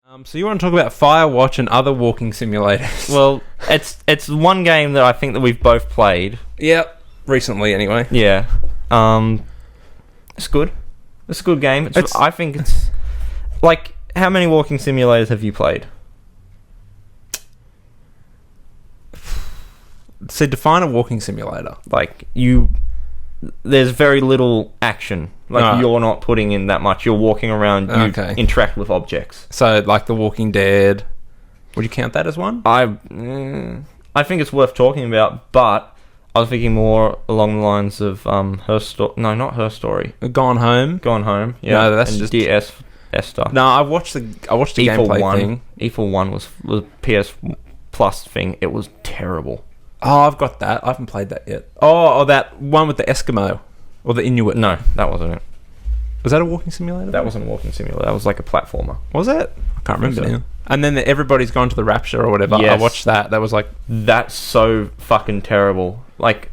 So you want to talk about Firewatch and other walking simulators? Well, it's one game that I think that we've both played. Yep. Recently, anyway. Yeah. It's good. It's a good game. I think it's... Like, how many walking simulators have you played? So define a walking simulator. Like, there's very little action. Like, you're not putting in that much. You're walking around, interact with objects. So, like The Walking Dead. Would you count that as one? I think it's worth talking about, but I was thinking more along the lines of Her Story. No, not Her Story. Gone Home. Gone Home. Yeah, no, that's and just DS stuff. No, I watched the gameplay thing. E4 1 was PS Plus thing. It was terrible. Oh, I've got that. I haven't played that yet. Oh, that one with the Eskimo or the Inuit. No, that wasn't it. Was that a walking simulator? That wasn't a walking simulator. That was like a platformer. Was it? I can't remember now. And then Everybody's Gone to the Rapture or whatever. Yes. I watched that. That was like... That's so fucking terrible. Like,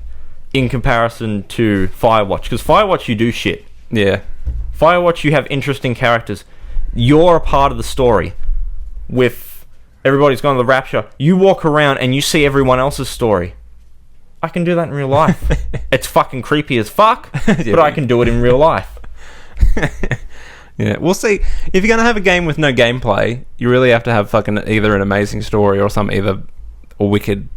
in comparison to Firewatch. Because Firewatch, you do shit. Yeah. Firewatch, you have interesting characters. You're a part of the story. With Everybody's Gone to the Rapture, you walk around and you see everyone else's story. I can do that in real life. It's fucking creepy as fuck, but I can do it in real life. Yeah, we'll see. If you're going to have a game with no gameplay, you really have to have fucking either an amazing story or a wicked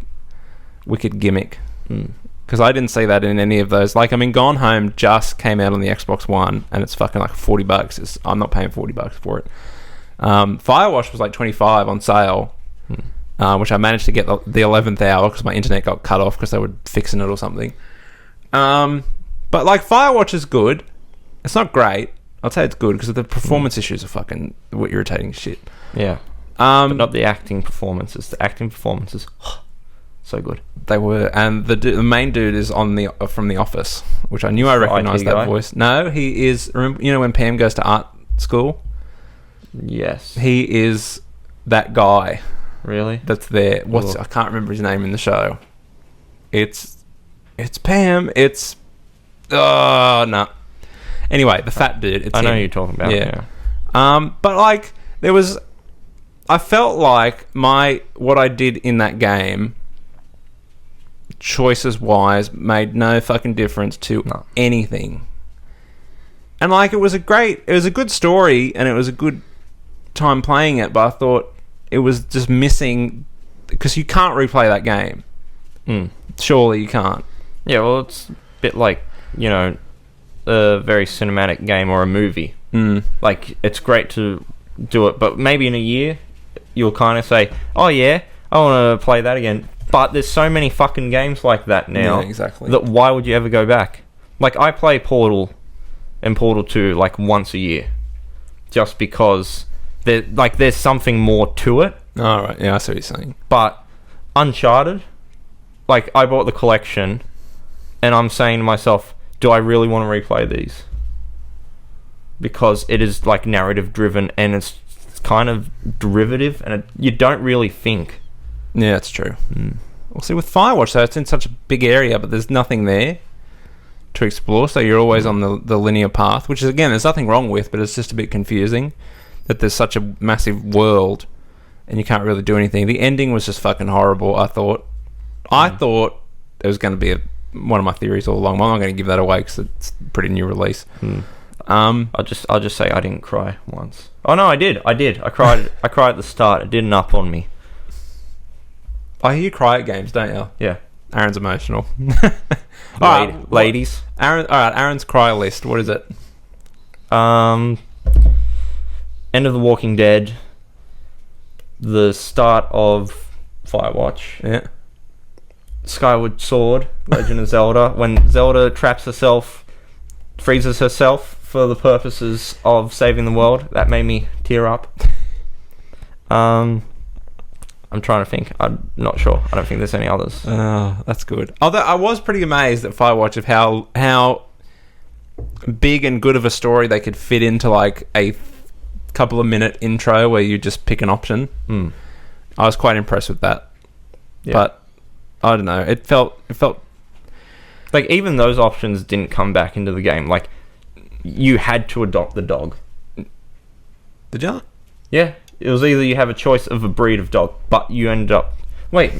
gimmick. Because I didn't see that in any of those. Like, I mean, Gone Home just came out on the Xbox One, and it's fucking like $40. I'm not paying $40 for it. Firewatch was like $25 on sale, which I managed to get the 11th hour because my internet got cut off because they were fixing it or something. But like, Firewatch is good. It's not great. I'd say it's good because the performance issues are fucking irritating shit. Yeah. But not the acting performances. The acting performances, so good. They were, and the main dude is from The Office, which I knew I recognised that voice. No, he is. Remember, when Pam goes to art school? Yes. He is that guy. Really? That's there. I can't remember his name in the show. It's Pam. It's no. Anyway, the fat dude. I know who you're talking about. Yeah. But like I felt like what I did in that game, choices wise, made no fucking difference to anything. And like, it was a good story and it was a good time playing it, but I thought it was just missing, because you can't replay that game. Surely you can't. Yeah, well, it's a bit like, a very cinematic game or a movie. Like, it's great to do it, but maybe in a year you'll kind of say, oh yeah, I want to play that again. But there's so many fucking games like that now. Yeah, exactly. That why would you ever go back? Like, I play Portal and Portal 2 like once a year, just because there's something more to it. All right, yeah, I see what you're saying. But Uncharted, like, I bought the collection, and I'm saying to myself, do I really want to replay these? Because it is like narrative driven, and it's kind of derivative, and you don't really think. Yeah, that's true. We'll see with Firewatch, though, it's in such a big area, but there's nothing there to explore, so you're always on the linear path, which is, again, there's nothing wrong with, but it's just a bit confusing that there's such a massive world and you can't really do anything. The ending was just fucking horrible, I thought. I thought it was going to be one of my theories all along. I'm not going to give that away because it's a pretty new release. I'll just say I didn't cry once. Oh no, I did. I cried. I cried at the start. It didn't up on me. I hear you cry at games, don't you? Yeah. Aaron's emotional. Ladies. Aaron's cry list. What is it? End of The Walking Dead. The start of Firewatch. Yeah. Skyward Sword, Legend of Zelda. When Zelda freezes herself for the purposes of saving the world. That made me tear up. I'm trying to think. I'm not sure. I don't think there's any others. Oh, that's good. Although I was pretty amazed at Firewatch of how big and good of a story they could fit into like a couple of minute intro where you just pick an option. I was quite impressed with that. Yeah. But I don't know. It felt like even those options didn't come back into the game. Like, you had to adopt the dog. Did you? Yeah. It was either you have a choice of a breed of dog, but you ended up... Wait.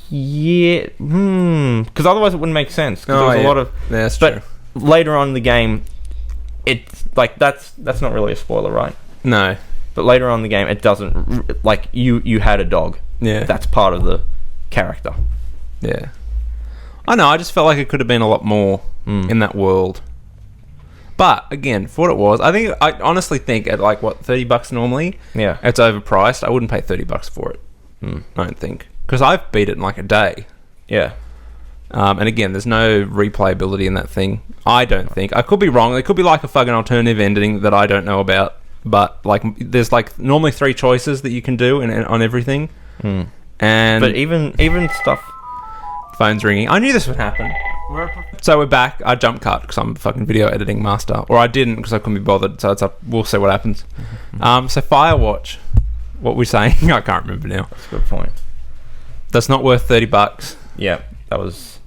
Yeah. Because otherwise it wouldn't make sense. Because there was a lot of... Yeah, that's but true. later on in the game, it's like that's not really a spoiler, right? No. But later on in the game, it doesn't... Like, you had a dog. Yeah. That's part of the character. Yeah. I know, I just felt like it could have been a lot more in that world. But, again, for what it was, I honestly think at, like, what, $30 normally? Yeah. It's overpriced. I wouldn't pay $30 for it. I don't think. Because I've beat it in, like, a day. Yeah. And again, there's no replayability in that thing. I don't think. I could be wrong. There could be, like, a fucking alternative ending that I don't know about. But, like, there's, like, normally 3 choices that you can do on everything. And... But even stuff... Phone's ringing. I knew this would happen. So we're back. I jump cut because I'm a fucking video editing master. Or I didn't because I couldn't be bothered. So it's up. We'll see what happens. So Firewatch. What we're saying? I can't remember now. That's a good point. That's not worth $30. Yeah, that was...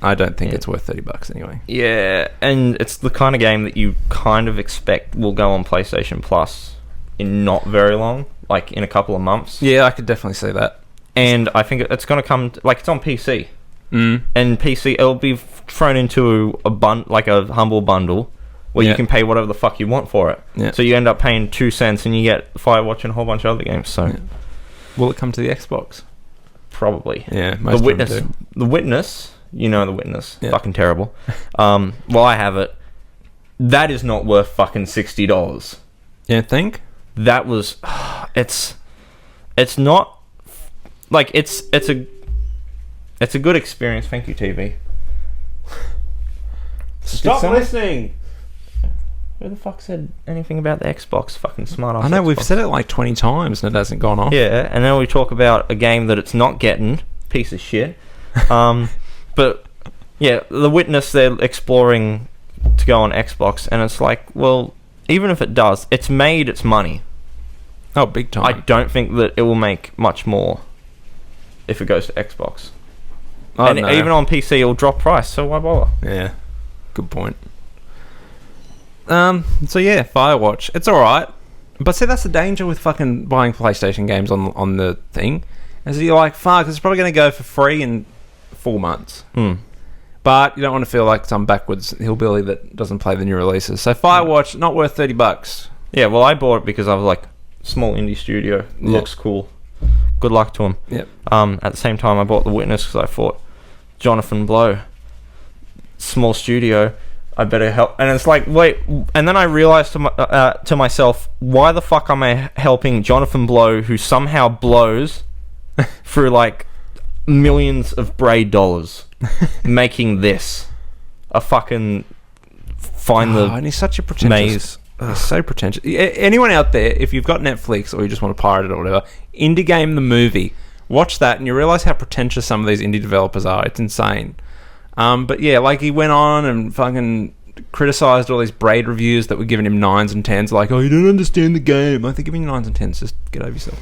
I don't think it's worth $30 anyway. Yeah, and it's the kind of game that you kind of expect will go on PlayStation Plus in not very long. Like, in a couple of months. Yeah, I could definitely see that. And I think it's going to come... Like, it's on PC. And PC, it'll be thrown into a humble bundle where you can pay whatever the fuck you want for it. Yeah. So you end up paying 2 cents and you get Firewatch and a whole bunch of other games. So will it come to the Xbox? Probably. Yeah, most of them do. The Witness, you know The Witness. Yeah. Fucking terrible. Well, I have it. That is not worth fucking $60. You think? That was... It's not... Like, it's a good experience. Thank you, TV. Stop listening! Who the fuck said anything about the Xbox? Fucking smart ass. I know, Xbox. we've said it like 20 times and it hasn't gone off. Yeah, and then we talk about a game that it's not getting. Piece of shit. But, yeah, The Witness, they're exploring to go on Xbox, and it's like, well, even if it does, it's made its money. Oh, big time. I don't think that it will make much more if it goes to Xbox. Oh, and no. even on PC, it'll drop price, so why bother? Yeah, good point. So yeah, Firewatch. It's alright. But see, that's the danger with fucking buying PlayStation games on the thing. Is you're like, fuck, it's probably going to go for free in 4 months. But you don't want to feel like some backwards hillbilly that doesn't play the new releases. So Firewatch, not worth $30. Yeah, well, I bought it because I was like, small indie studio, looks cool. Good luck to him. Yep. At the same time, I bought The Witness because I thought, Jonathan Blow, small studio, I better help. And it's like, wait, and then I realized to myself, why the fuck am I helping Jonathan Blow, who somehow blows through like millions of braid dollars, making this a fucking and he's such a pretentious maze. He's so pretentious. Anyone out there, if you've got Netflix or you just want to pirate it or whatever, Indie Game the movie, watch that and you realise how pretentious some of these indie developers are. It's insane. But yeah, like he went on and fucking criticised all these Braid reviews that were giving him 9s and 10s, like, oh, you don't understand the game. I think giving you 9s and 10s, just get over yourself.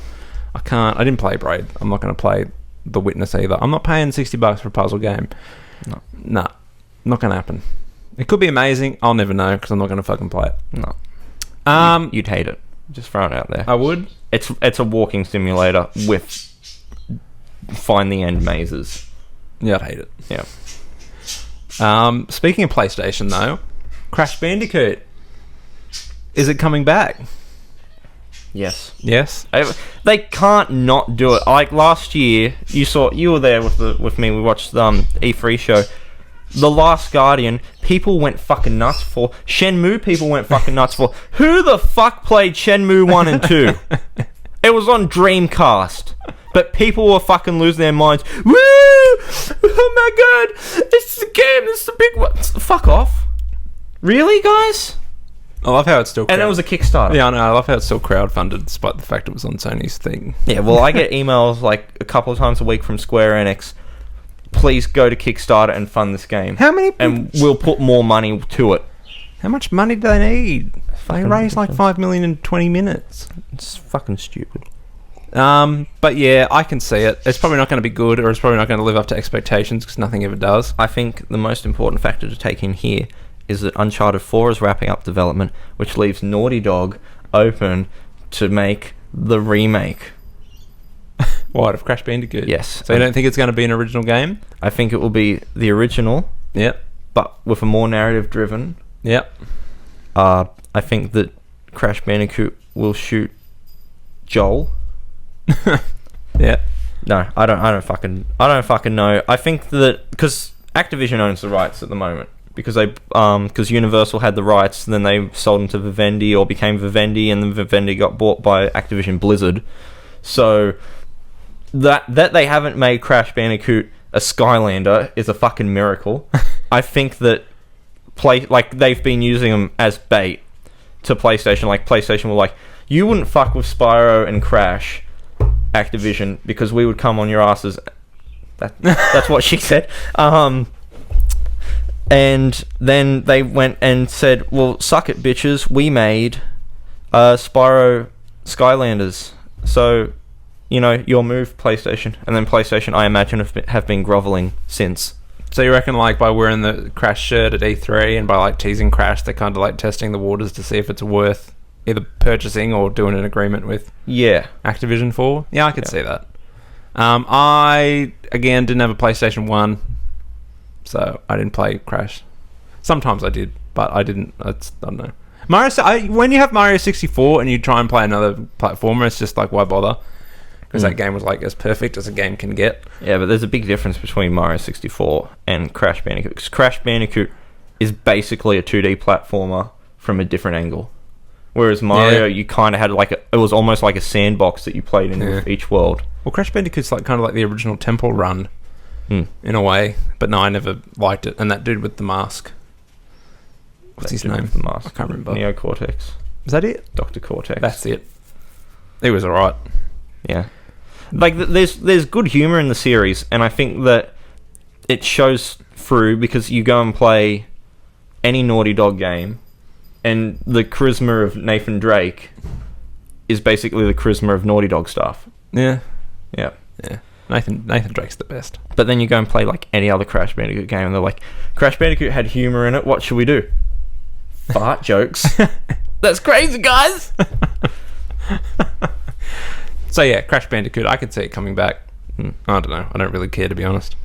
I didn't play Braid. I'm not going to play The Witness either. I'm not paying $60 for a puzzle game. No. Not going to happen. It could be amazing. I'll never know because I'm not going to fucking play it. No. You'd hate it. Just throw it out there. I would. It's a walking simulator with find the end mazes. Yeah, I'd hate it. Yeah. Speaking of PlayStation though, Crash Bandicoot. Is it coming back? Yes. Yes. They can't not do it. Like last year, you were there with me. We watched the E3 show. The Last Guardian, people went fucking nuts for. Shenmue, people went fucking nuts for. Who the fuck played Shenmue 1 and 2? It was on Dreamcast. But people were fucking losing their minds. Woo! Oh my god! It's the game, it's the big one. Fuck off. Really, guys? I love how it's still And it was a Kickstarter. Yeah, I know. I love how it's still crowdfunded despite the fact it was on Sony's thing. Yeah, well, I get emails like a couple of times a week from Square Enix. Please go to Kickstarter and fund this game. How many? And we'll put more money to it. How much money do they need? They raised like $5 million in 20 minutes. It's fucking stupid. But yeah, I can see it. It's probably not going to be good, or it's probably not going to live up to expectations because nothing ever does. I think the most important factor to take in here is that Uncharted 4 is wrapping up development, which leaves Naughty Dog open to make the remake. What, of Crash Bandicoot? Yes. So you don't think it's going to be an original game? I think it will be the original, Yep. but with a more narrative driven. Yep. I think that Crash Bandicoot will shoot Joel. Yeah. No, I don't fucking know. I think that because Activision owns the rights at the moment, because Universal had the rights, and then they sold them to Vivendi or became Vivendi, and then Vivendi got bought by Activision Blizzard. So that they haven't made Crash Bandicoot a Skylander is a fucking miracle. I think that they've been using them as bait to PlayStation. Like PlayStation were like, you wouldn't fuck with Spyro and Crash, Activision, because we would come on your asses. That's what she said. And then they went and said, well, suck it, bitches. We made Spyro Skylanders. So, your move, PlayStation. And then PlayStation, I imagine, have been groveling since. So you reckon, like, by wearing the Crash shirt at E3 and by, like, teasing Crash, they're kind of, like, testing the waters to see if it's worth either purchasing or doing an agreement with Activision for? Yeah, I could see that. I, again, didn't have a PlayStation 1, so I didn't play Crash. Sometimes I did, but I didn't. I don't know. When you have Mario 64 and you try and play another platformer, it's just like, why bother? Because that game was like as perfect as a game can get. Yeah, but there's a big difference between Mario 64 and Crash Bandicoot. Because Crash Bandicoot is basically a 2D platformer from a different angle. Whereas Mario, you kind of had it was almost like a sandbox that you played in with each world. Well, Crash Bandicoot's like kind of like the original Temple Run in a way. But no, I never liked it. And that dude with the mask. What's his name? The mask. I can't remember. Neo Cortex. Is that it? Dr. Cortex. That's it. It was alright. Yeah. Like, there's good humour in the series, and I think that it shows through because you go and play any Naughty Dog game, and the charisma of Nathan Drake is basically the charisma of Naughty Dog stuff. Yeah. Yeah. Yeah. Nathan Drake's the best. But then you go and play like any other Crash Bandicoot game, and they're like, Crash Bandicoot had humour in it, what should we do? Fart jokes. That's crazy, guys! So yeah, Crash Bandicoot, I could see it coming back. I don't know. I don't really care, to be honest.